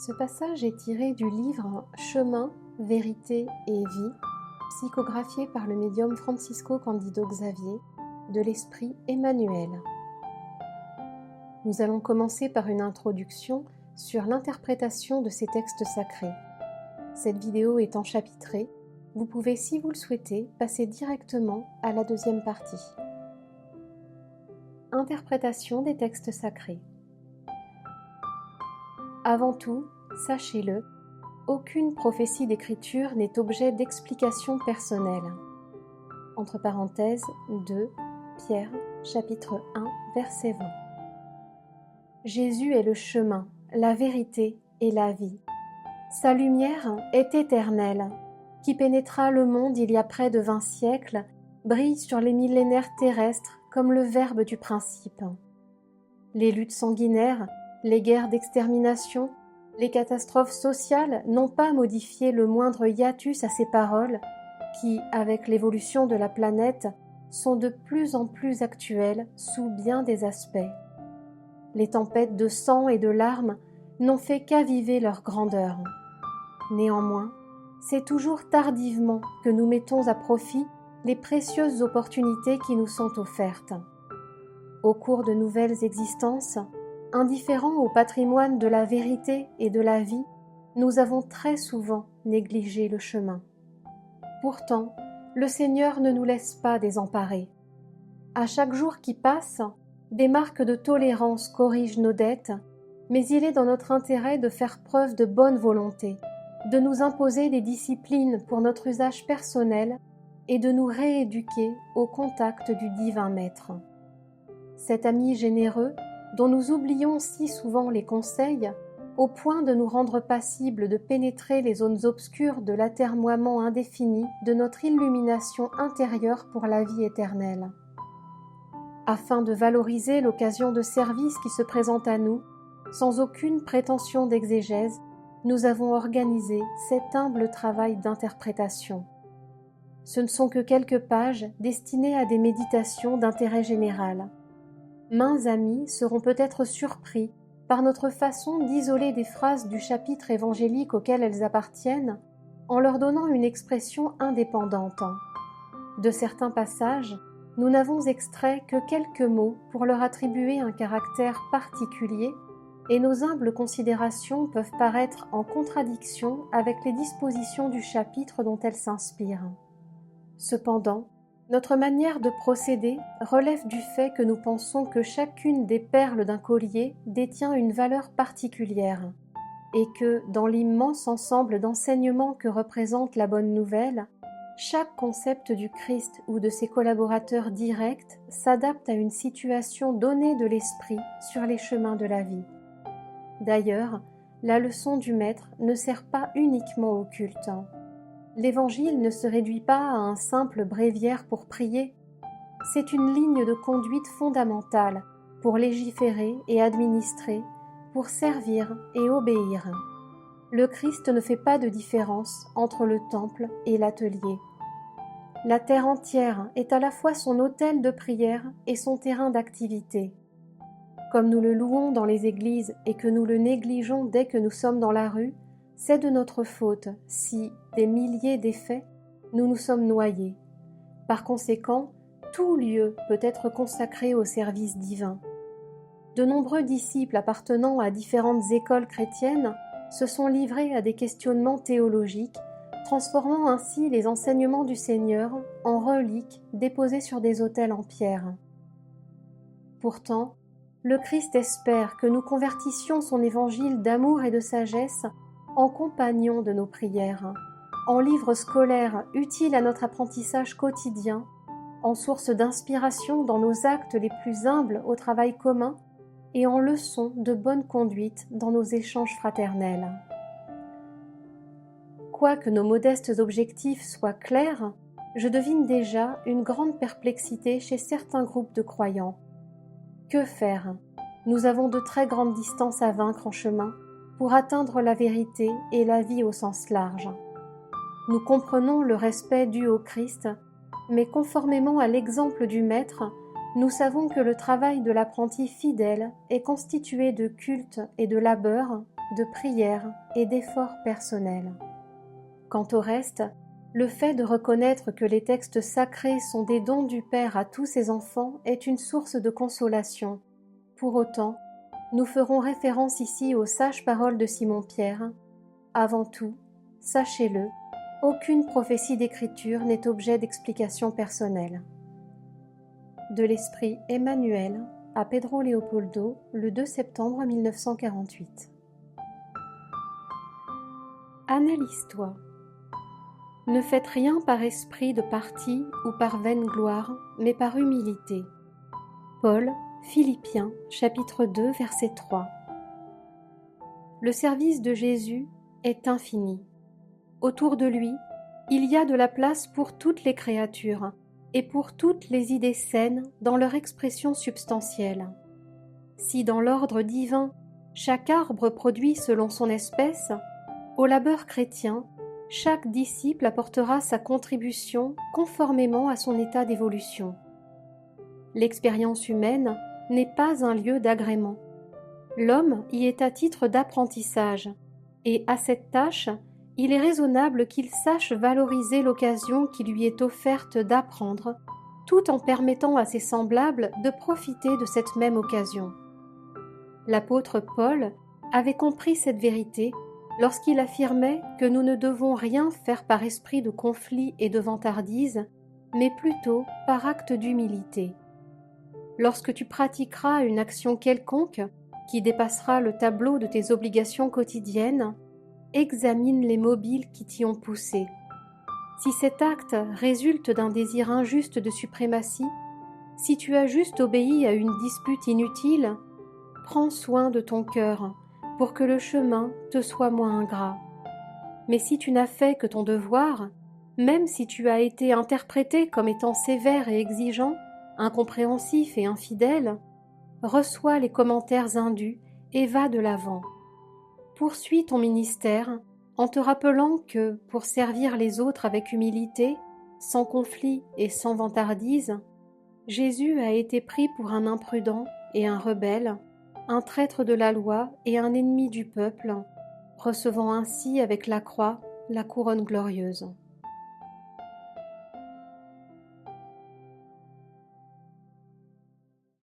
Ce passage est tiré du livre Chemin, vérité et vie, psychographié par le médium Francisco Cândido Xavier de l'Esprit Emmanuel. Nous allons commencer par une introduction sur l'interprétation de ces textes sacrés. Cette vidéo étant chapitrée, vous pouvez, si vous le souhaitez, passer directement à la deuxième partie. Interprétation des textes sacrés. Avant tout, sachez-le, aucune prophétie d'écriture n'est objet d'explication personnelle. Entre parenthèses, 2 Pierre, chapitre 1, verset 20. Jésus est le chemin, la vérité et la vie. Sa lumière est éternelle, qui pénétra le monde il y a près de 20 siècles, brille sur les millénaires terrestres comme le verbe du principe. Les luttes sanguinaires, les guerres d'extermination, les catastrophes sociales n'ont pas modifié le moindre hiatus à ces paroles qui, avec l'évolution de la planète, sont de plus en plus actuelles sous bien des aspects. Les tempêtes de sang et de larmes n'ont fait qu'aviver leur grandeur. Néanmoins, c'est toujours tardivement que nous mettons à profit les précieuses opportunités qui nous sont offertes. Au cours de nouvelles existences, indifférents au patrimoine de la vérité et de la vie, nous avons très souvent négligé le chemin. Pourtant, le Seigneur ne nous laisse pas désemparés. À chaque jour qui passe, des marques de tolérance corrigent nos dettes, mais il est dans notre intérêt de faire preuve de bonne volonté, de nous imposer des disciplines pour notre usage personnel et de nous rééduquer au contact du divin Maître. Cet ami généreux, dont nous oublions si souvent les conseils, au point de nous rendre passibles de pénétrer les zones obscures de l'atermoiement indéfini de notre illumination intérieure pour la vie éternelle. Afin de valoriser l'occasion de service qui se présente à nous, sans aucune prétention d'exégèse, nous avons organisé cet humble travail d'interprétation. Ce ne sont que quelques pages destinées à des méditations d'intérêt général. Maints amis seront peut-être surpris par notre façon d'isoler des phrases du chapitre évangélique auquel elles appartiennent, en leur donnant une expression indépendante. De certains passages, nous n'avons extrait que quelques mots pour leur attribuer un caractère particulier, et nos humbles considérations peuvent paraître en contradiction avec les dispositions du chapitre dont elles s'inspirent. Cependant, notre manière de procéder relève du fait que nous pensons que chacune des perles d'un collier détient une valeur particulière et que, dans l'immense ensemble d'enseignements que représente la bonne nouvelle, chaque concept du Christ ou de ses collaborateurs directs s'adapte à une situation donnée de l'esprit sur les chemins de la vie. D'ailleurs, la leçon du Maître ne sert pas uniquement au culte. L'Évangile ne se réduit pas à un simple bréviaire pour prier. C'est une ligne de conduite fondamentale pour légiférer et administrer, pour servir et obéir. Le Christ ne fait pas de différence entre le temple et l'atelier. La terre entière est à la fois son autel de prière et son terrain d'activité. Comme nous le louons dans les églises et que nous le négligeons dès que nous sommes dans la rue, c'est de notre faute si, des milliers d'effets, nous nous sommes noyés. Par conséquent, tout lieu peut être consacré au service divin. De nombreux disciples appartenant à différentes écoles chrétiennes se sont livrés à des questionnements théologiques, transformant ainsi les enseignements du Seigneur en reliques déposées sur des autels en pierre. Pourtant, le Christ espère que nous convertissions son évangile d'amour et de sagesse en compagnon de nos prières, en livre scolaire utile à notre apprentissage quotidien, en source d'inspiration dans nos actes les plus humbles au travail commun et en leçon de bonne conduite dans nos échanges fraternels. Quoique nos modestes objectifs soient clairs, je devine déjà une grande perplexité chez certains groupes de croyants. Que faire ? Nous avons de très grandes distances à vaincre en chemin pour atteindre la vérité et la vie au sens large. Nous comprenons le respect dû au Christ, mais conformément à l'exemple du Maître, nous savons que le travail de l'apprenti fidèle est constitué de culte et de labeur de prière et d'efforts personnels. Quant au reste, le fait de reconnaître que les textes sacrés sont des dons du Père à tous ses enfants est une source de consolation. Pour autant, nous ferons référence ici aux sages paroles de Simon-Pierre. Avant tout, sachez-le, aucune prophétie d'Écriture n'est objet d'explication personnelle. De l'Esprit Emmanuel à Pedro Leopoldo, le 2 septembre 1948. Analyse-toi. Ne faites rien par esprit de parti ou par vaine gloire, mais par humilité. Paul, Philippiens, chapitre 2, verset 3. Le service de Jésus est infini. Autour de lui, il y a de la place pour toutes les créatures et pour toutes les idées saines dans leur expression substantielle. Si dans l'ordre divin, chaque arbre produit selon son espèce, au labeur chrétien, chaque disciple apportera sa contribution conformément à son état d'évolution. L'expérience humaine n'est pas un lieu d'agrément. L'homme y est à titre d'apprentissage, et à cette tâche, il est raisonnable qu'il sache valoriser l'occasion qui lui est offerte d'apprendre, tout en permettant à ses semblables de profiter de cette même occasion. L'apôtre Paul avait compris cette vérité lorsqu'il affirmait que nous ne devons rien faire par esprit de conflit et de vantardise, mais plutôt par acte d'humilité. Lorsque tu pratiqueras une action quelconque qui dépassera le tableau de tes obligations quotidiennes, examine les mobiles qui t'y ont poussé. Si cet acte résulte d'un désir injuste de suprématie, si tu as juste obéi à une dispute inutile, prends soin de ton cœur pour que le chemin te soit moins ingrat. Mais si tu n'as fait que ton devoir, même si tu as été interprété comme étant sévère et exigeant, incompréhensif et infidèle, reçois les commentaires indus et va de l'avant. Poursuis ton ministère en te rappelant que, pour servir les autres avec humilité, sans conflit et sans vantardise, Jésus a été pris pour un imprudent et un rebelle, un traître de la loi et un ennemi du peuple, recevant ainsi avec la croix la couronne glorieuse.